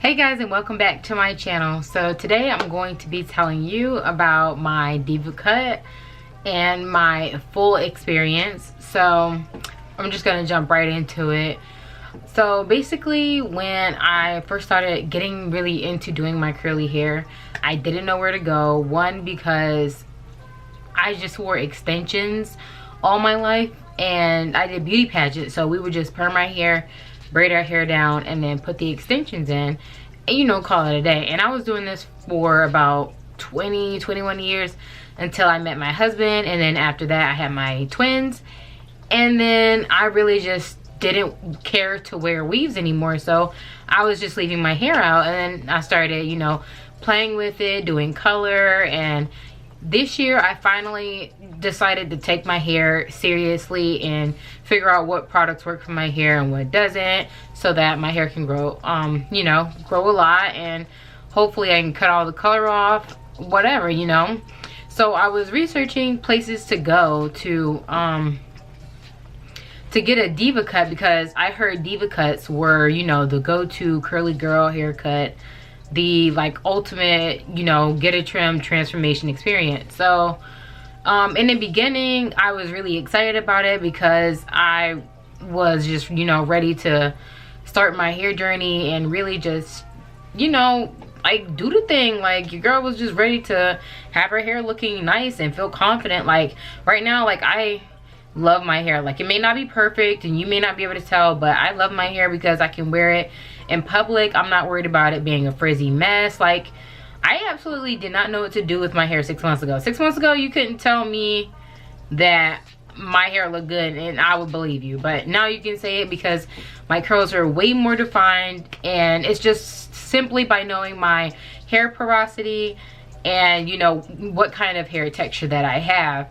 Hey guys, and welcome back to my channel. So today I'm going to be telling you about my Deva cut and my full experience. So I'm just gonna jump right into it. So basically, when I first started getting really into doing my curly hair, I didn't know where to go. One, because I just wore extensions all my life and I did beauty pageants, so we would just perm my hair, braid our hair down, and then put the extensions in and, you know, call it a day. And I was doing this for about 21 years until I met my husband, and then after that I had my twins, and then I really just didn't care to wear weaves anymore, so I was just leaving my hair out. And then I started, you know, playing with it, doing color, and this year I finally decided to take my hair seriously and figure out what products work for my hair and what doesn't, so that my hair can grow, you know, grow a lot, and hopefully I can cut all the color off, whatever, you know. So I was researching places to go to get a Deva cut, because I heard Deva cuts were, you know, the go-to curly girl haircut, the like ultimate, you know, get a trim transformation experience. So in the beginning I was really excited about it because I was just, you know, ready to start my hair journey and really just, you know, like do the thing. Like, your girl was just ready to have her hair looking nice and feel confident. Like right now, like, I love my hair. Like, it may not be perfect and you may not be able to tell, but I love my hair because I can wear it in public. I'm not worried about it being a frizzy mess. Like, I absolutely did not know what to do with my hair 6 months ago. 6 months ago you couldn't tell me that my hair looked good and I would believe you, but now you can say it because my curls are way more defined, and it's just simply by knowing my hair porosity and, you know, what kind of hair texture that I have.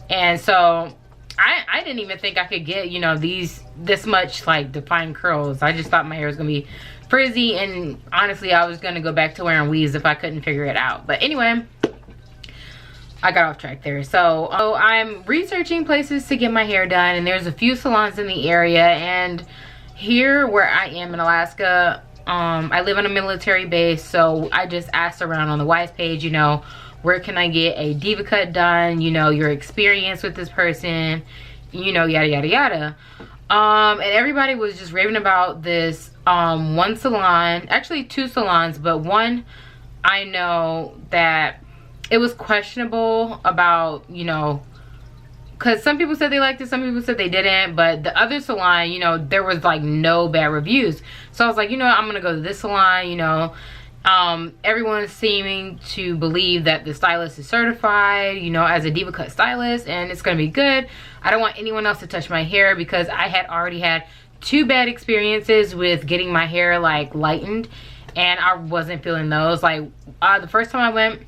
And so I didn't even think I could get, you know, this much like defined curls. I just thought my hair was gonna be frizzy, and honestly I was gonna go back to wearing weaves if I couldn't figure it out. But anyway, I got off track there. So I'm researching places to get my hair done, and there's a few salons in the area. And here where I am in Alaska, I live on a military base, so I just asked around on the Wise page, you know, where can I get a Deva cut done, you know, your experience with this person, you know, yada yada yada. And everybody was just raving about this one salon, actually two salons, but one I know that it was questionable about, you know, because some people said they liked it, some people said they didn't. But the other salon, you know, there was like no bad reviews. So I was like, you know what, I'm gonna go to this salon. You know, everyone's seeming to believe that the stylist is certified, you know, as a Deva cut stylist, and it's gonna be good. I don't want anyone else to touch my hair because I had already had 2 bad experiences with getting my hair like lightened, and I wasn't feeling those. Like the first time I went,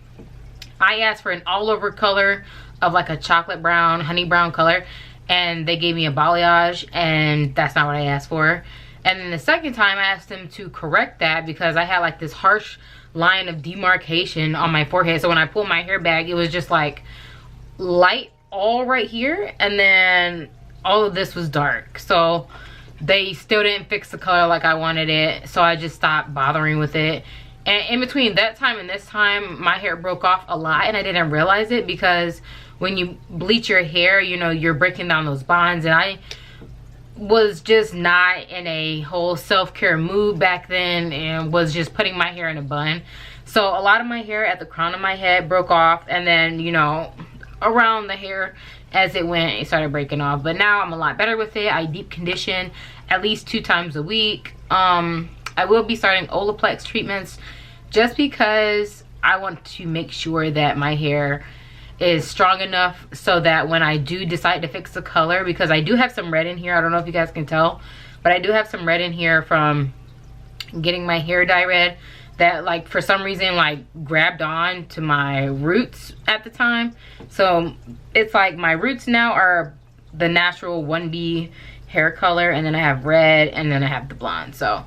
I asked for an all over color of like a chocolate brown, honey brown color, and they gave me a balayage, and that's not what I asked for. And then the second time I asked them to correct that because I had like this harsh line of demarcation on my forehead. So when I pulled my hair back, it was just like light all right here, and then all of this was dark. So they still didn't fix the color like I wanted it, so I just stopped bothering with it. And in between that time and this time, my hair broke off a lot, and I didn't realize it because when you bleach your hair, you know, you're breaking down those bonds. And I was just not in a whole self-care mood back then and was just putting my hair in a bun. So a lot of my hair at the crown of my head broke off, and then, you know, around the hair as it went, it started breaking off. But now I'm a lot better with it. I deep condition at least 2 times a week. I will be starting Olaplex treatments just because I want to make sure that my hair is strong enough so that when I do decide to fix the color, because I do have some red in here, I don't know if you guys can tell, but I do have some red in here from getting my hair dye red that, like, for some reason like grabbed on to my roots at the time. So it's like my roots now are the natural 1B hair color, and then I have red, and then I have the blonde. So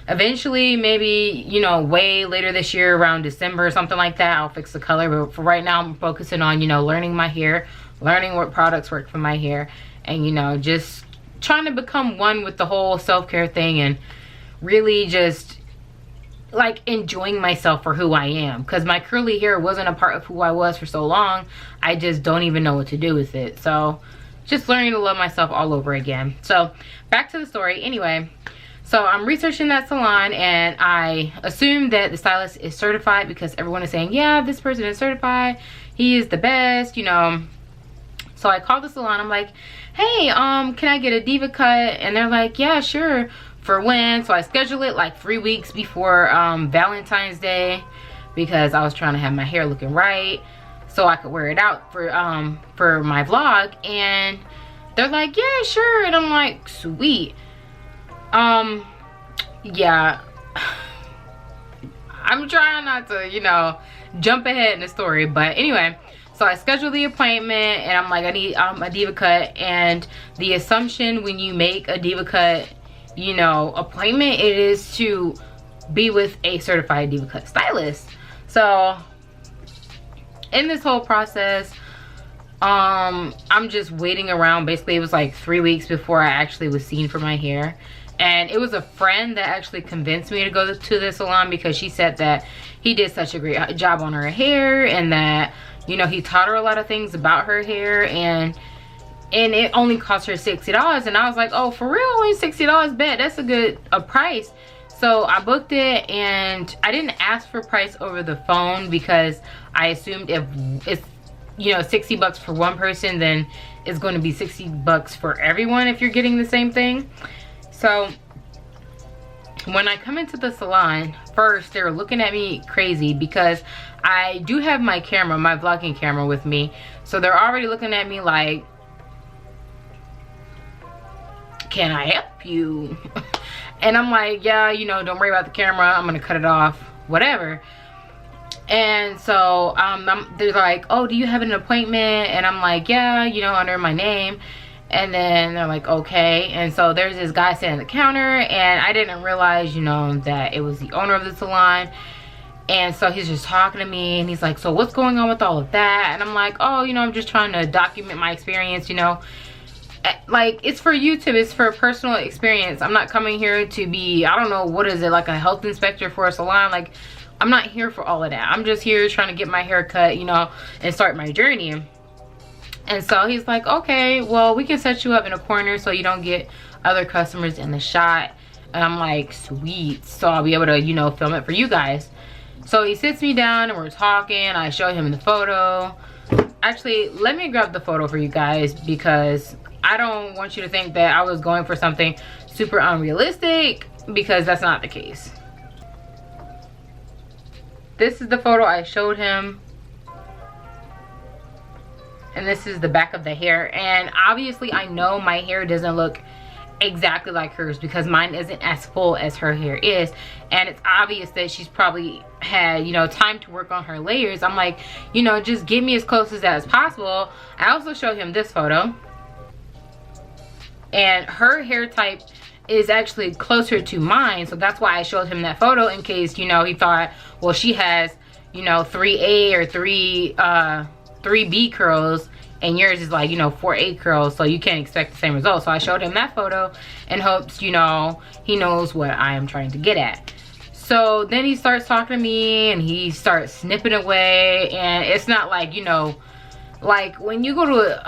eventually, maybe, you know, way later this year around December or something like that, I'll fix the color. But for right now, I'm focusing on, you know, learning my hair, learning what products work for my hair, and, you know, just trying to become one with the whole self-care thing, and really just like enjoying myself for who I am, because my curly hair wasn't a part of who I was for so long. I just don't even know what to do with it. So just learning to love myself all over again. So back to the story. Anyway, so I'm researching that salon, and I assume that the stylist is certified because everyone is saying, yeah, this person is certified, he is the best, you know. So I called the salon. I'm like, hey, can I get a diva cut? And they're like, yeah, sure. For when? So I scheduled it like 3 weeks before Valentine's Day, because I was trying to have my hair looking right so I could wear it out for my vlog. And they're like, yeah, sure. And I'm like, sweet. Yeah, I'm trying not to, you know, jump ahead in the story, but anyway, so I scheduled the appointment, and I'm like, I need a diva cut. And the assumption when you make a diva cut, you know, appointment, it is to be with a certified diva cut stylist. So in this whole process, I'm just waiting around. Basically, it was like 3 weeks before I actually was seen for my hair. And it was a friend that actually convinced me to go to this salon, because she said that he did such a great job on her hair, and that, you know, he taught her a lot of things about her hair, and it only cost her $60. And I was like, oh, for real? Only $60? Bet that's a price. So I booked it, and I didn't ask for price over the phone, because I assumed if it's, you know, $60 for one person, then it's going to be $60 for everyone if you're getting the same thing. So when I come into the salon, first they were looking at me crazy, because I do have my camera, my vlogging camera with me. So they're already looking at me like, can I help you? And I'm like, yeah, you know, don't worry about the camera, I'm gonna cut it off, whatever. And so they're like, oh, do you have an appointment? And I'm like, yeah, you know, under my name. And then they're like, okay. And so there's this guy sitting at the counter, and I didn't realize, you know, that it was the owner of the salon. And so he's just talking to me, and he's like, so what's going on with all of that? And I'm like, oh, you know, I'm just trying to document my experience, you know. Like, it's for YouTube, it's for personal experience. I'm not coming here to be, I don't know, what is it, like a health inspector for a salon? Like, I'm not here for all of that. I'm just here trying to get my hair cut, you know, and start my journey. And so he's like, okay, well, we can set you up in a corner so you don't get other customers in the shot. And I'm like, sweet. So I'll be able to, you know, film it for you guys. So he sits me down, and we're talking. I show him the photo. Actually, let me grab the photo for you guys, because I don't want you to think that I was going for something super unrealistic, because that's not the case. This is the photo I showed him. And this is the back of the hair. And obviously I know my hair doesn't look exactly like hers, because mine isn't as full as her hair is. And it's obvious that she's probably had, you know, time to work on her layers. I'm like, you know, just get me as close as that as possible. I also showed him this photo. And her hair type is actually closer to mine. So that's why I showed him that photo, in case, you know, he thought, well, she has, you know, 3A or 3B curls, and yours is like, you know, 4A curls, so you can't expect the same result. So I showed him that photo in hopes, you know, he knows what I am trying to get at. So then he starts talking to me, and he starts snipping away. And it's not like, you know, like when you go to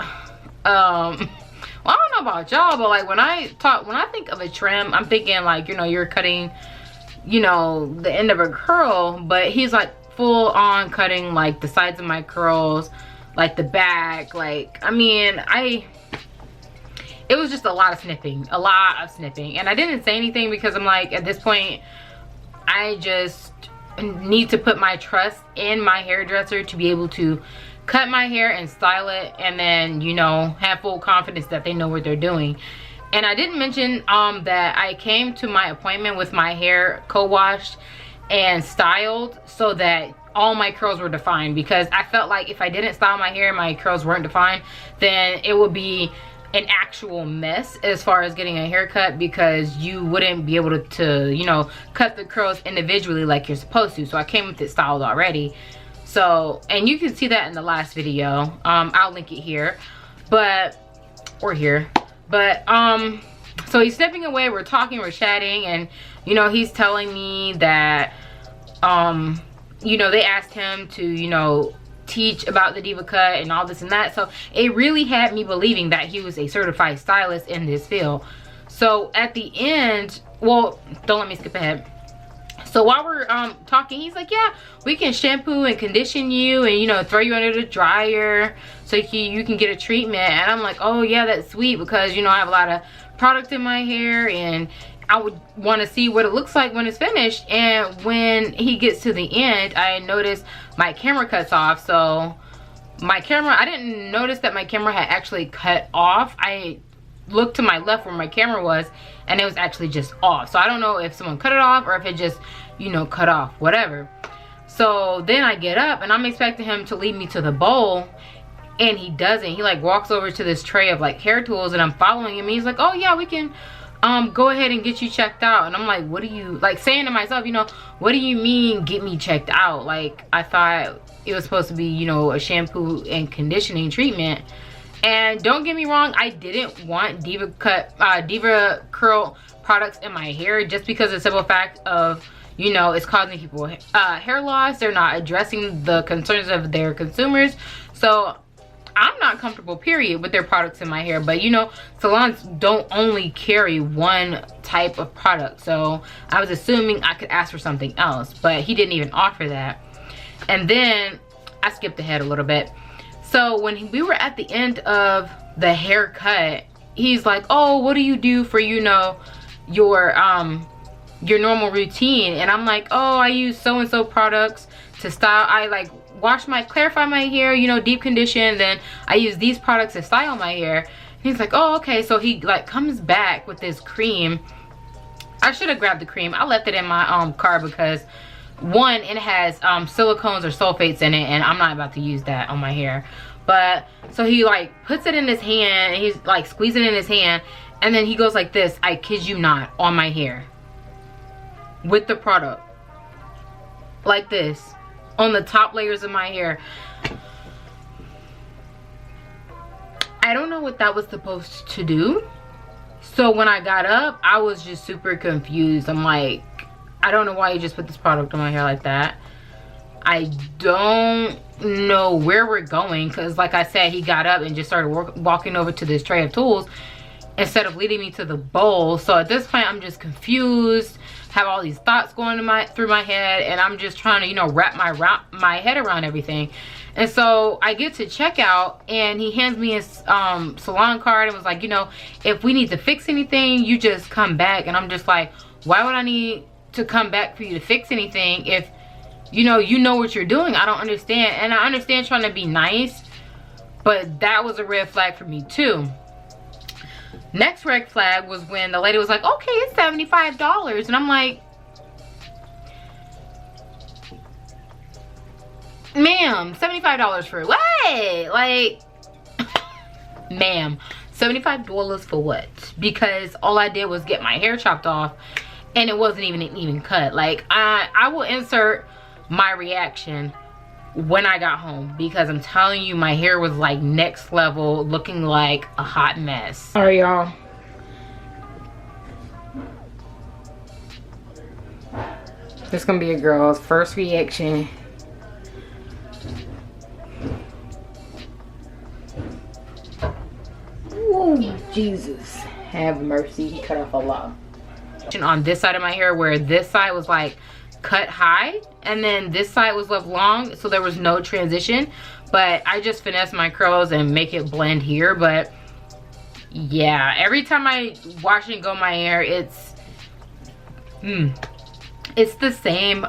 well, I don't know about y'all, but like when I think of a trim, I'm thinking like, you know, you're cutting, you know, the end of a curl. But he's like full on cutting like the sides of my curls, like the back. Like, I mean, it was just a lot of snipping. And I didn't say anything, because I'm like, at this point, I just need to put my trust in my hairdresser to be able to cut my hair and style it, and then, you know, have full confidence that they know what they're doing. And I didn't mention that I came to my appointment with my hair co-washed and styled, so that all my curls were defined, because I felt like if I didn't style my hair and my curls weren't defined, then it would be an actual mess as far as getting a haircut, because you wouldn't be able to, you know, cut the curls individually like you're supposed to. So I came with it styled already. So, and you can see that in the last video. I'll link it here, or here. But so he's stepping away, we're talking, we're chatting, and you know, he's telling me that you know, they asked him to, you know, teach about the Deva cut and all this and that. So it really had me believing that he was a certified stylist in this field. So at the end, well, don't let me skip ahead. So while we're talking, he's like, yeah, we can shampoo and condition you and, you know, throw you under the dryer so you can get a treatment. And I'm like, oh yeah, that's sweet, because, you know, I have a lot of product in my hair and I would want to see what it looks like when it's finished. And when he gets to the end, I noticed my camera cuts off. So my camera, I didn't notice that my camera had actually cut off. I looked to my left where my camera was and it was actually just off. So I don't know if someone cut it off or if it just, you know, cut off, whatever. So then I get up and I'm expecting him to lead me to the bowl, and he doesn't. He like walks over to this tray of like hair tools, and I'm following him, and he's like, oh yeah, we can go ahead and get you checked out. And I'm like, what do you, like, saying to myself, you know, what do you mean get me checked out? Like, I thought it was supposed to be, you know, a shampoo and conditioning treatment. And don't get me wrong, I didn't want Deva curl products in my hair, just because of the simple fact of, you know, it's causing people hair loss. They're not addressing the concerns of their consumers. So I'm not comfortable, period, with their products in my hair. But, you know, salons don't only carry one type of product. So I was assuming I could ask for something else, but he didn't even offer that. And then I skipped ahead a little bit. So when we were at the end of the haircut, he's like, oh, what do you do for, you know, your normal routine? And I'm like, oh, I use so-and-so products to style. I like clarify my hair, you know, deep condition, then I use these products to style my hair. And he's like, oh, okay. So he like comes back with this cream. I should have grabbed the cream. I left it in my car because, one, it has silicones or sulfates in it, and I'm not about to use that on my hair. But so he like puts it in his hand, and he's like squeezing it in his hand, and then he goes like this, I kid you not, on my hair with the product, like this, on the top layers of my hair. I don't know what that was supposed to do. So when I got up, I was just super confused. I'm like, I don't know why you just put this product on my hair like that. I don't know where we're going, because like I said, he got up and just started walking over to this tray of tools instead of leading me to the bowl. So at this point, I'm just confused, have all these thoughts going through my head, and I'm just trying to, you know, wrap my head around everything. And so I get to checkout, and he hands me his salon card and was like, you know, if we need to fix anything, you just come back. And I'm just like, why would I need to come back for you to fix anything if you know what you're doing? I don't understand. And I understand trying to be nice, but that was a red flag for me too. Next red flag was when the lady was like, okay, it's $75. And I'm like, ma'am, $75 for what? Like, ma'am, $75 for what? Because all I did was get my hair chopped off, and it wasn't even an even cut. Like, I will insert my reaction when I got home, because I'm telling you, my hair was like next level, looking like a hot mess. Sorry, y'all. This is gonna be a girl's first reaction. Ooh, Jesus, have mercy. He cut off a lot. On this side of my hair, where this side was like cut high and then this side was left long, so there was no transition. But I just finesse my curls and make it blend here. But yeah, every time I wash and comb my hair, it's the same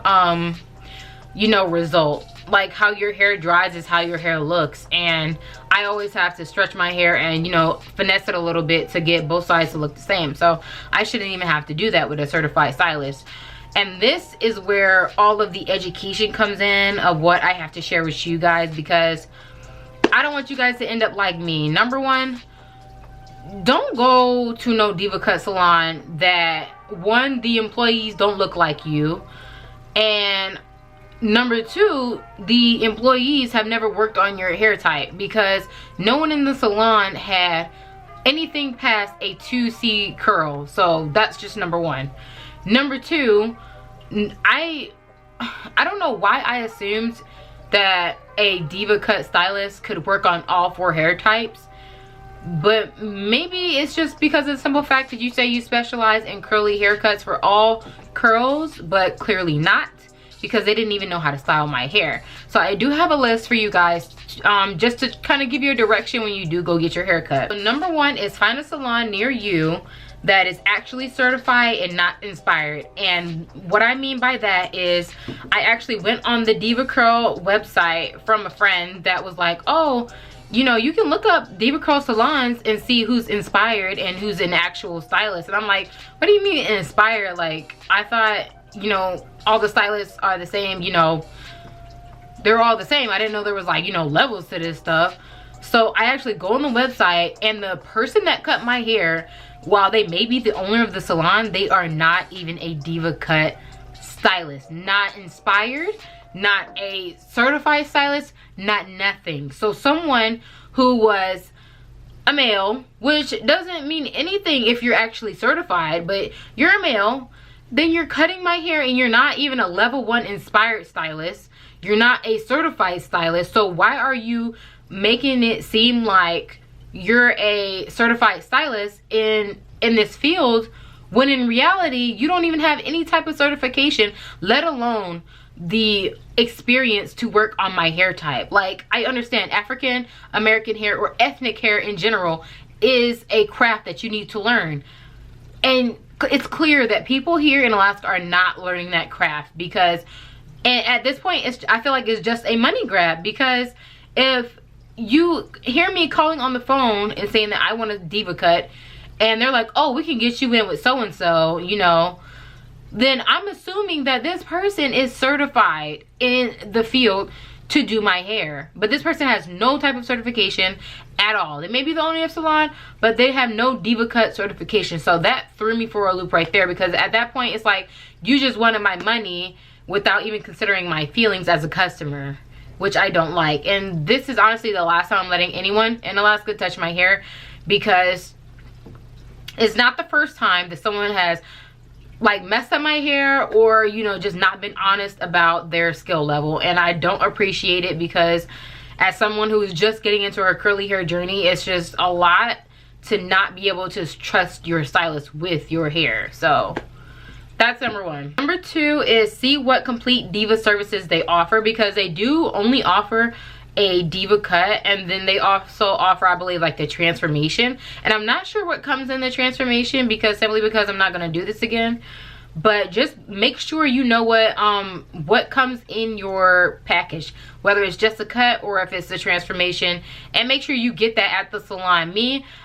you know, result. Like, how your hair dries is how your hair looks, and I always have to stretch my hair and, you know, finesse it a little bit to get both sides to look the same. So I shouldn't even have to do that with a certified stylist. And this is where all of the education comes in of what I have to share with you guys, because I don't want you guys to end up like me. Number one, don't go to no Deva cut salon that, one, the employees don't look like you, and number two, the employees have never worked on your hair type, because no one in the salon had anything past a 2C curl. So that's just number one. Number two, I I don't know why I assumed that a diva cut stylist could work on all 4 hair types, but maybe it's just because of the simple fact that you say you specialize in curly haircuts for all curls, but clearly not, because they didn't even know how to style my hair. So I do have a list for you guys, just to kind of give you a direction when you do go get your haircut. So number 1 is find a salon near you that is actually certified and not inspired. And what I mean by that is I actually went on the Deva Curl website from a friend that was like, oh, you know, you can look up Deva Curl salons and see who's inspired and who's an actual stylist. And I'm like, what do you mean inspired? Like, I thought, you know, all the stylists are the same, you know, they're all the same. I didn't know there was, like, you know, levels to this stuff. So I actually go on the website, and the person that cut my hair, while they may be the owner of the salon, they are not even a diva cut stylist, not inspired, not a certified stylist, not nothing. So someone who was a male, which doesn't mean anything if you're actually certified, but you're a male, then you're cutting my hair and you're not even a level 1 inspired stylist. You're not a certified stylist. So why are you making it seem like you're a certified stylist in this field, when in reality you don't even have any type of certification, let alone the experience to work on my hair type? Like, I understand African American hair or ethnic hair in general is a craft that you need to learn, and it's clear that people here in Alaska are not learning that craft, because, and at this point I feel like it's just a money grab. Because if you hear me calling on the phone and saying that I want a diva cut, and they're like, oh, we can get you in with so-and-so, you know, then I'm assuming that this person is certified in the field to do my hair. But this person has no type of certification at all. They may be the owner of salon, but they have no diva cut certification. So that threw me for a loop right there, because at that point it's like, you just wanted my money without even considering my feelings as a customer, which I don't like. And this is honestly the last time I'm letting anyone in Alaska touch my hair, because it's not the first time that someone has like messed up my hair, or, you know, just not been honest about their skill level. And I don't appreciate it, because as someone who is just getting into her curly hair journey, it's just a lot to not be able to trust your stylist with your hair. So that's number 1. Number 2 is see what complete diva services they offer, because they do only offer a diva cut, and then they also offer, I believe, like the transformation. And I'm not sure what comes in the transformation, because simply because I'm not going to do this again. But just make sure you know what comes in your package, whether it's just a cut or if it's the transformation, and make sure you get that at the salon.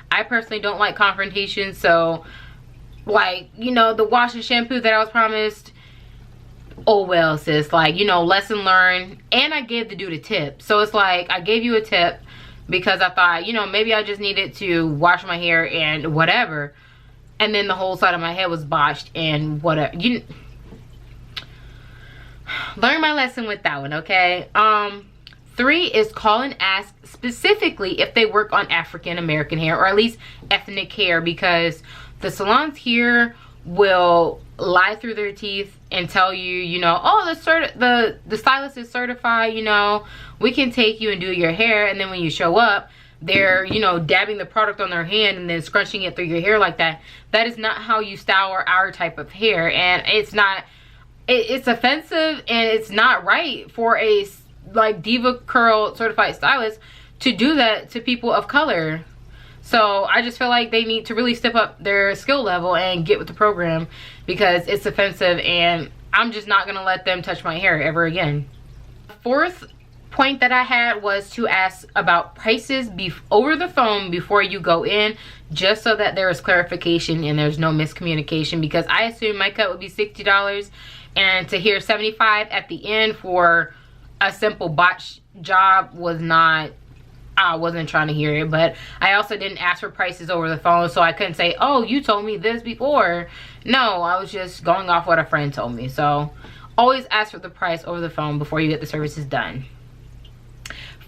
I personally don't like confrontation, so, like, you know, the wash and shampoo that I was promised, oh well, sis, like, you know, lesson learned. And I gave the dude a tip, so it's like I gave you a tip because I thought, you know, maybe I just needed to wash my hair and whatever, and then the whole side of my head was botched and whatever. You learn my lesson with that one, okay? 3 is call and ask specifically if they work on African American hair, or at least ethnic hair, because the salons here will lie through their teeth and tell you, you know, oh, the stylist is certified, you know, we can take you and do your hair. And then when you show up, they're, you know, dabbing the product on their hand and then scrunching it through your hair like that. That is not how you style our type of hair, and it's not, it's offensive, and it's not right for a like diva curl certified stylist to do that to people of color. So I just feel like they need to really step up their skill level and get with the program, because it's offensive, and I'm just not gonna let them touch my hair ever again. 4th point that I had was to ask about prices over the phone before you go in, just so that there is clarification and there's no miscommunication, because I assumed my cut would be $60, and to hear $75 at the end for a simple botch job was not, I wasn't trying to hear it. But I also didn't ask for prices over the phone, so I couldn't say, oh, you told me this before. No, I was just going off what a friend told me. So always ask for the price over the phone before you get the services done.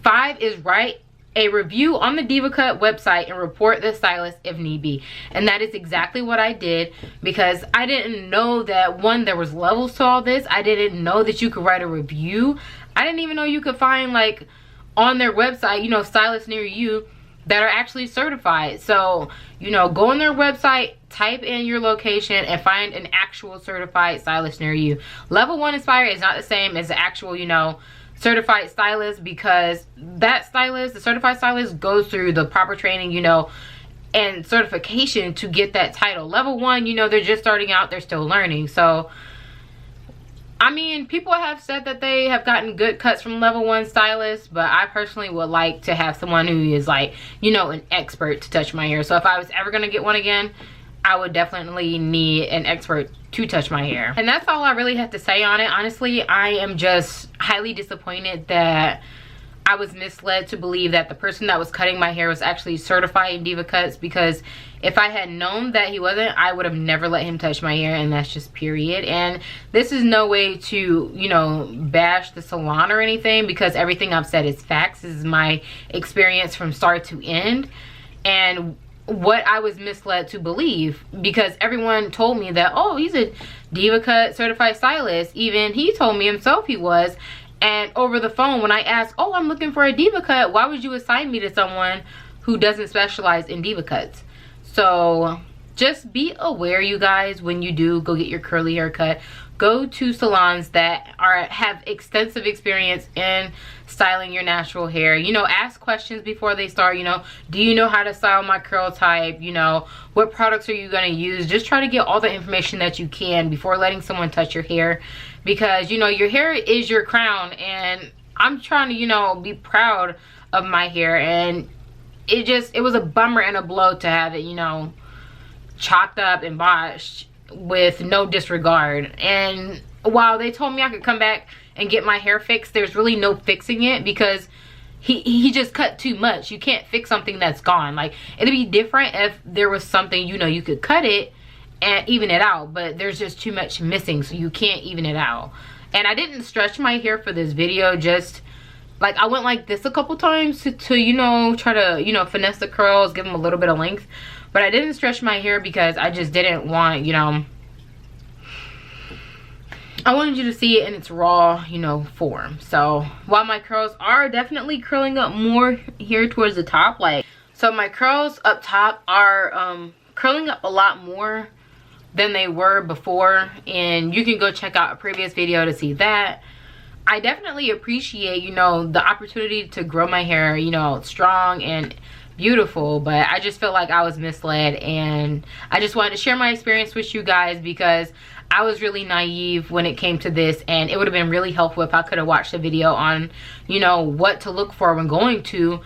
5 is write a review on the Deva Cut website and report the stylist if need be. And that is exactly what I did, because I didn't know that, one, there was levels to all this. I didn't know that you could write a review. I didn't even know you could find, like, on their website, you know, stylists near you that are actually certified. So, you know, go on their website, type in your location, and find an actual certified stylist near you. Level 1 Inspire is not the same as the actual, you know, certified stylist, because that stylist, the certified stylist, goes through the proper training, you know, and certification to get that title. Level 1, you know, they're just starting out, they're still learning. So I mean, people have said that they have gotten good cuts from level 1 stylists, but I personally would like to have someone who is, like, you know, an expert to touch my hair. So if I was ever gonna get one again, I would definitely need an expert to touch my hair. And that's all I really have to say on it. Honestly, I am just highly disappointed that I was misled to believe that the person that was cutting my hair was actually certified in Deva Cuts, because if I had known that he wasn't, I would have never let him touch my hair, and that's just period. And this is no way to, you know, bash the salon or anything, because everything I've said is facts. This is my experience from start to end, and what I was misled to believe, because everyone told me that, oh, he's a Deva Cut certified stylist. Even he told me himself he was. And over the phone, when I asked, oh, I'm looking for a Deva Cut, why would you assign me to someone who doesn't specialize in Deva Cuts? So just be aware, you guys, when you do go get your curly hair cut, go to salons that have extensive experience in styling your natural hair. You know, ask questions before they start. You know, do you know how to style my curl type? You know, what products are you going to use? Just try to get all the information that you can before letting someone touch your hair, because, you know, your hair is your crown, and I'm trying to, you know, be proud of my hair. And it was a bummer and a blow to have it, you know, chopped up and botched with no disregard. And while they told me I could come back and get my hair fixed, there's really no fixing it, because he just cut too much. You can't fix something that's gone. Like, it'd be different if there was something, you know, you could cut it and even it out, but there's just too much missing, so you can't even it out. And I didn't stretch my hair for this video, just like I went like this a couple times to you know, try to, you know, finesse the curls, give them a little bit of length. But I didn't stretch my hair because I just didn't want, you know, I wanted you to see it in its raw, you know, form. So while my curls are definitely curling up more here towards the top, like, so my curls up top are curling up a lot more than they were before, and you can go check out a previous video to see that. I definitely appreciate, you know, the opportunity to grow my hair, you know, strong and beautiful, but I just felt like I was misled, and I just wanted to share my experience with you guys, because I was really naive when it came to this, and it would have been really helpful if I could have watched a video on, you know, what to look for when going to,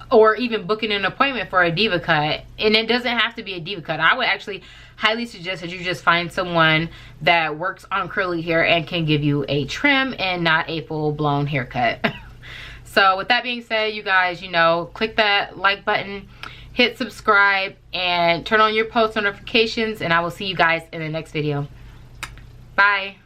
or even booking an appointment for a Deva Cut. And it doesn't have to be a Deva Cut. I would actually highly suggest that you just find someone that works on curly hair and can give you a trim and not a full-blown haircut. So with that being said, you guys, you know, click that like button, hit subscribe, and turn on your post notifications, and I will see you guys in the next video. Bye.